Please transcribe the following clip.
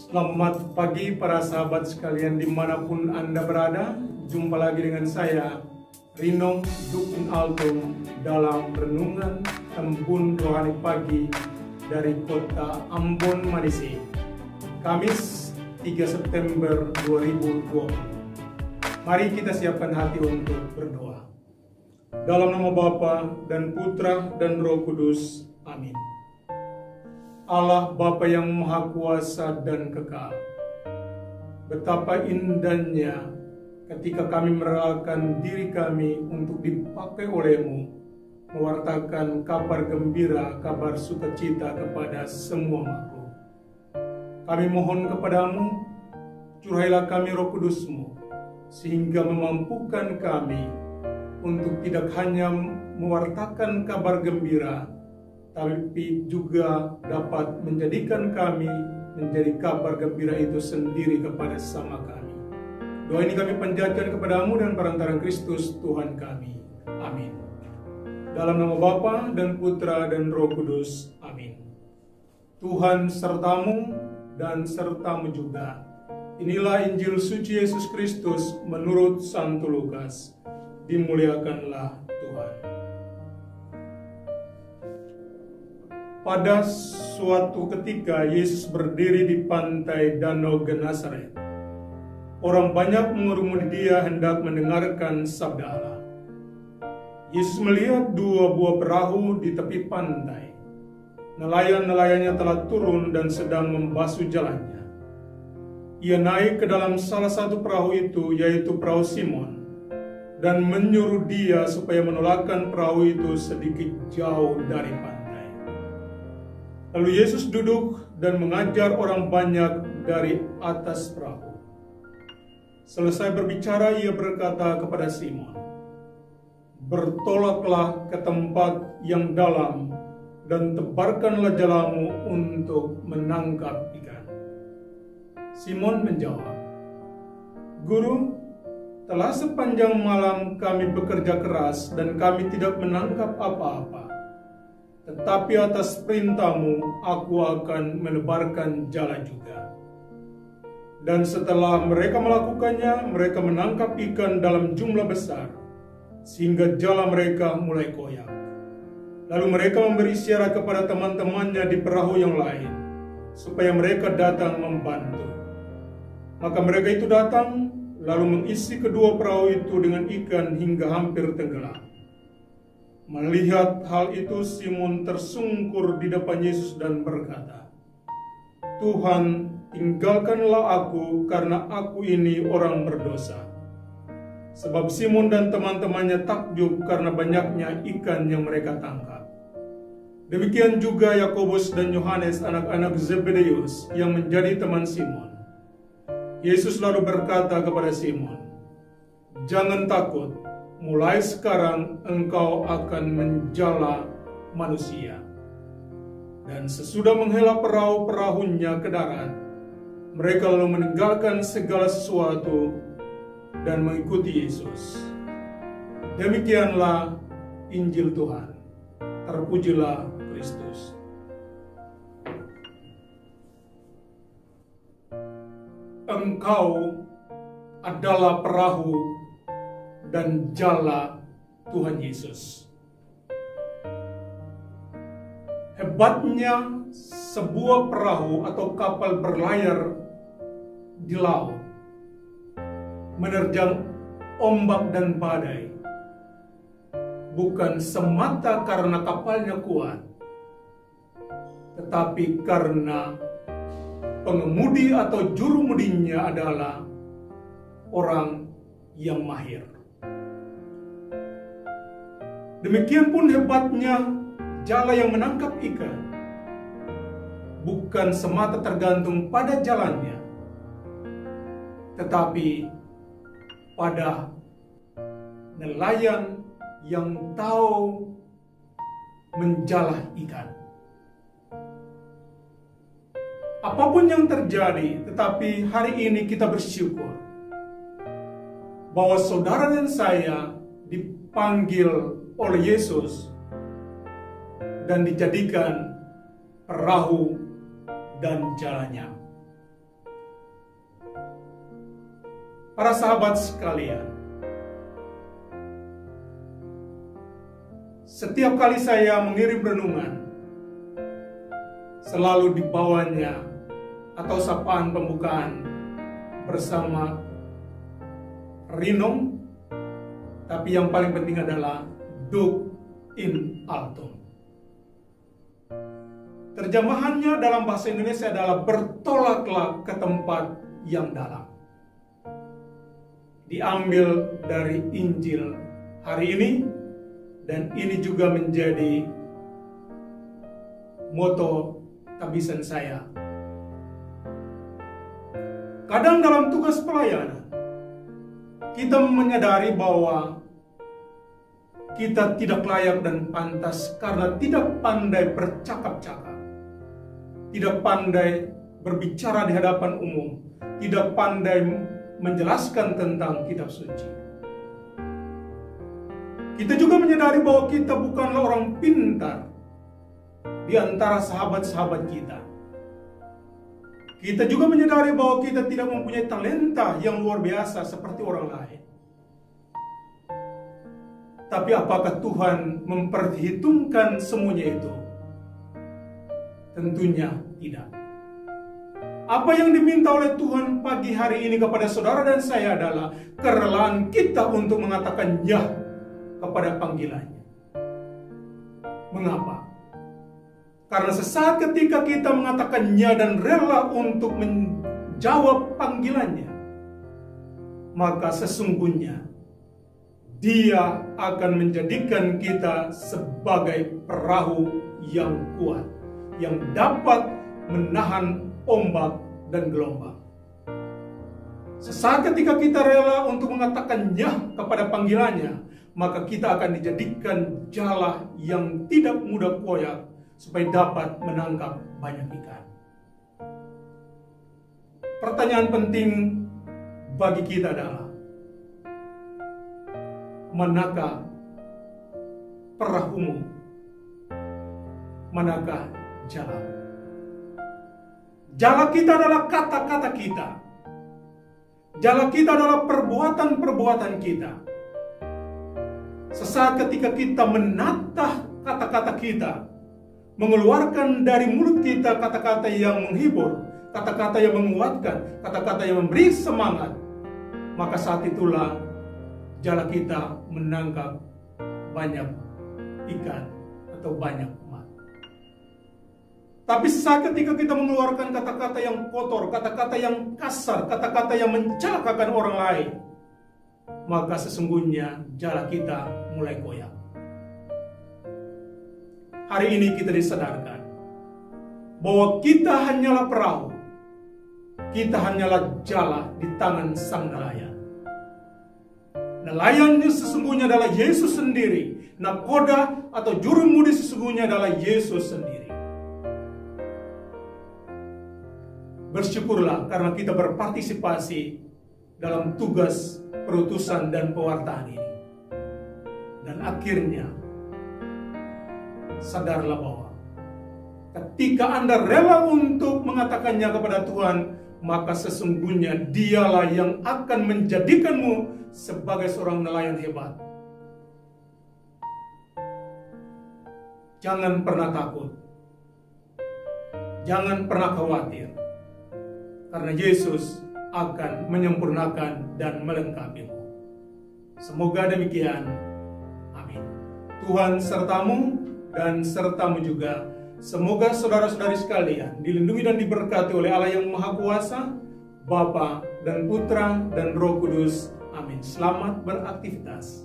Selamat pagi para sahabat sekalian dimanapun Anda berada. Jumpa lagi dengan saya, Rinong Dukun Altum, dalam Renungan Embun Rohani Pagi dari kota Ambon, Madise, Kamis 3 September 2020. Mari kita siapkan hati untuk berdoa. Dalam nama Bapa dan Putra dan Roh Kudus. Amin. Allah Bapa yang Maha Kuasa dan Kekal, betapa indahnya ketika kami merelakan diri kami untuk dipakai oleh-Mu, mewartakan kabar gembira, kabar sukacita kepada semua makhluk. Kami mohon kepadamu, curahailah kami Roh Kudus-Mu, sehingga memampukan kami untuk tidak hanya mewartakan kabar gembira, tapi juga dapat menjadikan kami menjadi kabar gembira itu sendiri kepada sama kami. Doa ini kami panjatkan kepadamu dan perantaraan Kristus Tuhan kami. Amin. Dalam nama Bapa dan Putra dan Roh Kudus. Amin. Tuhan sertamu dan sertamu juga. Inilah Injil suci Yesus Kristus menurut Santo Lukas. Dimuliakanlah Tuhan. Pada suatu ketika Yesus berdiri di pantai Danau Genesaret. Orang banyak mengerumuni dia hendak mendengarkan sabda Allah. Yesus melihat dua buah perahu di tepi pantai. Nelayan-nelayannya telah turun dan sedang membasuh jalannya. Ia naik ke dalam salah satu perahu itu, yaitu perahu Simon, dan menyuruh dia supaya menolakkan perahu itu sedikit jauh dari pantai. Lalu Yesus duduk dan mengajar orang banyak dari atas perahu. Selesai berbicara, ia berkata kepada Simon, "Bertolaklah ke tempat yang dalam dan tebarkanlah jalamu untuk menangkap ikan." Simon menjawab, "Guru, telah sepanjang malam kami bekerja keras dan kami tidak menangkap apa-apa. Tetapi atas perintahmu, aku akan menebarkan jala juga." Dan setelah mereka melakukannya, mereka menangkap ikan dalam jumlah besar, sehingga jala mereka mulai koyak. Lalu mereka memberi isyarat kepada teman-temannya di perahu yang lain, supaya mereka datang membantu. Maka mereka itu datang, lalu mengisi kedua perahu itu dengan ikan hingga hampir tenggelam. Melihat hal itu, Simon tersungkur di depan Yesus dan berkata, "Tuhan, tinggalkanlah aku karena aku ini orang berdosa." Sebab Simon dan teman-temannya takjub karena banyaknya ikan yang mereka tangkap. Demikian juga Yakobus dan Yohanes, anak-anak Zebedeus, yang menjadi teman Simon. Yesus lalu berkata kepada Simon, "Jangan takut. Mulai sekarang engkau akan menjala manusia." Dan sesudah menghela perahu-perahunya ke darat, mereka lalu meninggalkan segala sesuatu dan mengikuti Yesus. Demikianlah Injil Tuhan. Terpujilah Kristus. Engkau adalah perahu dan jala Tuhan Yesus. Hebatnya sebuah perahu atau kapal berlayar di laut, menerjang ombak dan badai, bukan semata karena kapalnya kuat, tetapi karena pengemudi atau jurumudinya adalah orang yang mahir. Demikian pun hebatnya jala yang menangkap ikan, bukan semata tergantung pada jalannya, tetapi pada nelayan yang tahu menjala ikan. Apapun yang terjadi, tetapi hari ini kita bersyukur bahwa saudara dan saya dipanggil oleh Yesus dan dijadikan perahu dan jalannya. Para sahabat sekalian, setiap kali saya mengirim renungan, selalu dibawanya atau sapaan pembukaan bersama Renung, tapi yang paling penting adalah Duc in altum. Terjemahannya dalam bahasa Indonesia adalah bertolaklah ke tempat yang dalam. Diambil dari Injil hari ini, dan ini juga menjadi moto tabisan saya. Kadang dalam tugas pelayanan, kita menyadari bahwa kita tidak layak dan pantas karena tidak pandai bercakap-cakap, tidak pandai berbicara di hadapan umum, tidak pandai menjelaskan tentang kitab suci. Kita juga menyadari bahwa kita bukanlah orang pintar di antara sahabat-sahabat kita. Kita juga menyadari bahwa kita tidak mempunyai talenta yang luar biasa seperti orang lain. Tapi apakah Tuhan memperhitungkan semuanya itu? Tentunya tidak. Apa yang diminta oleh Tuhan pagi hari ini kepada saudara dan saya adalah kerelaan kita untuk mengatakan ya kepada panggilannya. Mengapa? Karena sesaat ketika kita mengatakan ya dan rela untuk menjawab panggilannya, maka sesungguhnya Dia akan menjadikan kita sebagai perahu yang kuat, yang dapat menahan ombak dan gelombang. Sesaat ketika kita rela untuk mengatakan ya kepada panggilannya, maka kita akan dijadikan jala yang tidak mudah koyak supaya dapat menangkap banyak ikan. Pertanyaan penting bagi kita adalah, manakah perahumu? Manakah jalamu? Jala kita adalah kata-kata kita. Jala kita adalah perbuatan-perbuatan kita. Sesaat ketika kita menatah kata-kata kita, mengeluarkan dari mulut kita kata-kata yang menghibur, kata-kata yang menguatkan, kata-kata yang memberi semangat, maka saat itulah jala kita menangkap banyak ikan atau banyak emas. Tapi saat ketika kita mengeluarkan kata-kata yang kotor, kata-kata yang kasar, kata-kata yang mencelakakan orang lain, maka sesungguhnya jala kita mulai goyah. Hari ini kita disadarkan bahwa kita hanyalah perahu, kita hanyalah jala di tangan sang nelayan. Nelayannya sesungguhnya adalah Yesus sendiri. Nakoda atau jurumudi sesungguhnya adalah Yesus sendiri. Bersyukurlah karena kita berpartisipasi dalam tugas perutusan dan pewartaan ini. Dan akhirnya, sadarlah bahwa ketika Anda rela untuk mengatakannya kepada Tuhan, maka sesungguhnya Dialah yang akan menjadikanmu sebagai seorang nelayan hebat. Jangan pernah takut. Jangan pernah khawatir. Karena Yesus akan menyempurnakan dan melengkapimu. Semoga demikian. Amin. Tuhan sertamu dan sertamu juga. Semoga saudara-saudari sekalian dilindungi dan diberkati oleh Allah yang Maha Kuasa, Bapa dan Putra dan Roh Kudus. Amin. Selamat beraktivitas.